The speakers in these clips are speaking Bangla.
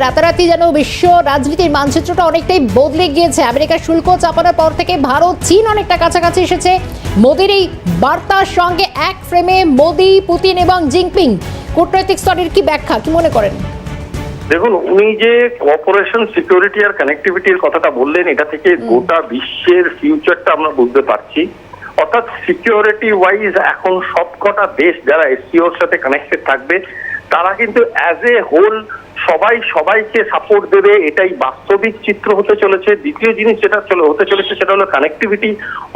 রাতারাতি যেন বিশ্ব রাজনীতির মানচিত্রটা অনেকটাই বদলে গিয়েছে। আমেরিকার শুল্ক চাপানোর পর থেকে ভারত চীন অনেকটা কাছাকাছি এসেছে। মোদির এই বার্তার সঙ্গে এক ফ্রেমে মোদি, পুতিন এবং জিনপিং, কূটনৈতিক স্তরের কি ব্যাখ্যা, কি মনে করেন? দেখুন, উনি যে কোঅপারেশন, সিকিউরিটি আর কানেক্টিভিটির কথাটা বললেন, এটা থেকে গোটা বিশ্বের ফিউচারটা আমরা বুঝতে পারছি। অর্থাৎ সিকিউরিটি ওয়াইজ এখন সবকটা দেশ যারা এসসিওর সাথে কানেক্টেড থাকবে তারা কিন্তু অ্যাজ এ হোল সবাই সবাইকে সাপোর্ট দেবে, এটাই বাস্তবিক চিত্র হতে চলেছে। দ্বিতীয় জিনিস যেটা হতে চলেছে সেটা হলো কানেক্টিভিটি,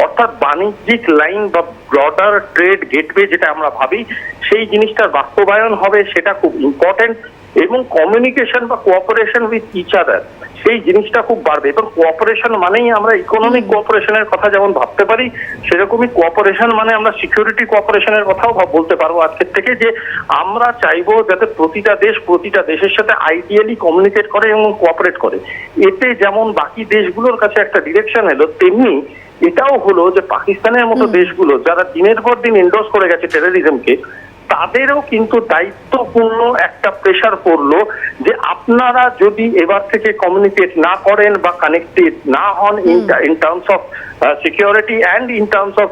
অর্থাৎ বাণিজ্যিক লাইন বা ব্রডার ট্রেড গেটওয়ে যেটা আমরা ভাবি, সেই জিনিসটার বাস্তবায়ন হবে, সেটা খুব ইম্পর্টেন্ট। এবং কমিউনিকেশন বা কোঅপারেশন উইথ ইচ আদার, সেই জিনিসটা খুব বাড়বে। এবং কোঅপারেশন মানেই আমরা ইকোনমিক কোঅপারেশনের কথা যেমন ভাবতে পারি, সেরকমই কোঅপারেশন মানে আমরা সিকিউরিটি কোঅপারেশনের কথাও বলতে পারবো আজকের থেকে, যে আমরা চাইবো যাতে প্রতিটা দেশের সাথে আইডিয়ালি কমিউনিকেট করে এবং কোঅপারেট করে। এতে যেমন বাকি দেশগুলোর কাছে একটা ডিরেকশন এলো, তেমনি এটাও হলো যে পাকিস্তানের মতো দেশগুলো যারা দিনের পর দিন এন্ডোর্স করে গেছে টেররিজমকে, তাদেরও কিন্তু দায়িত্বপূর্ণ একটা প্রেশার পড়লো যে আপনারা যদি এবার থেকে কমিউনিকেট না করেন বা কানেক্টেড না হন in terms of security and in terms of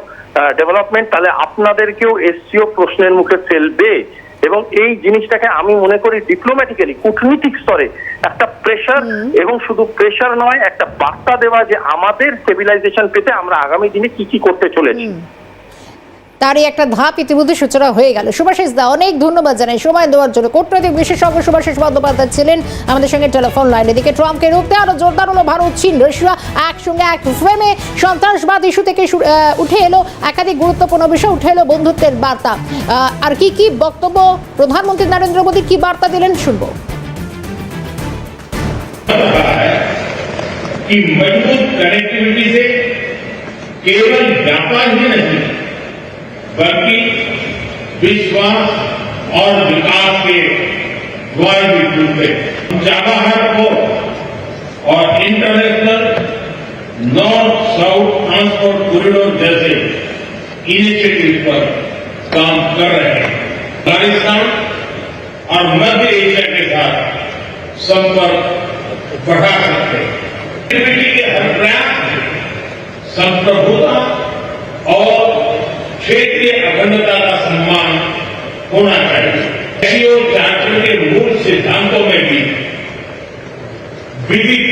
development, তাহলে আপনাদেরকেও এসসিও প্রশ্নের মুখে ফেলবে। এবং এই জিনিসটাকে আমি মনে করি ডিপ্লোম্যাটিক্যালি, কূটনীতিক স্তরে একটা প্রেশার, এবং শুধু প্রেশার নয়, একটা বার্তা দেওয়া যে আমাদের স্টেবিলাইজেশন পেতে আমরা আগামী দিনে কি কি করতে চলেছি। তারই একটা ধাপ ইতিমধ্যে সূচনা হয়ে গেল। সুভাষিস দা, অনেক ধন্যবাদ জানাই সময় দেওয়ার জন্য। কূটনৈতিক বিশেষজ্ঞ সুভাষিস বন্দ্যোপাধ্যায় ছিলেন আমাদের সঙ্গে টেলিফোন লাইনে। এদিকে ট্রাম্পকে রুখতে আরো জোরদার হলো ভারত, চীন, রাশিয়া একসঙ্গে এক ফ্রেমে। সন্ত্রাসবাদ ইস্যু থেকে উঠে এলো একাধিক গুরুত্বপূর্ণ বিষয়, উঠে এলো বন্ধুত্বের বার্তা। আর কি কি বক্তব্য প্রধানমন্ত্রী নরেন্দ্র মোদী কি বার্তা দিলেন শুনবো। कि मजबूत कनेक्टिविटी से केवल व्यापार ही नहीं बल्कि विश्वास और विकास के द्वार भी खुलते। चाबहार पोर्ट और international north south transport corridor जैसे इनिशिएटिव पर काम कर रहे हैं। अफगानिस्तान और मध्य एशिया के साथ संपर्क बढ़ा सकते हैं। कनेक्टिविटी के हर प्रयास में संप्रभुता और क्षेत्रीय अखंडता का सम्मान होना चाहिए। एससीओ चार्टर के मूल सिद्धांतों में भी विविध